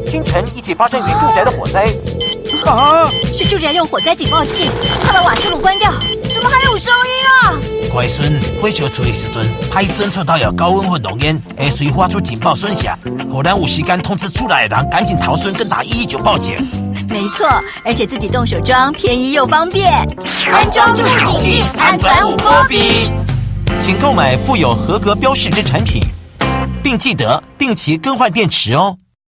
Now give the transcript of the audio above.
清晨一起发生于住宅的火灾。啊！是住宅用火灾警报器，快把瓦斯炉关掉！怎么还有声音啊？乖孙，火烧出的时阵，太侦测到有高温或浓烟，会随发出警报声响，让咱有时间通知出来的人赶紧逃生，跟打119报警。没错，而且自己动手装，便宜又方便。安装助警器，安全无波比。请购买附有合格标示之产品，并记得定期更换电池哦。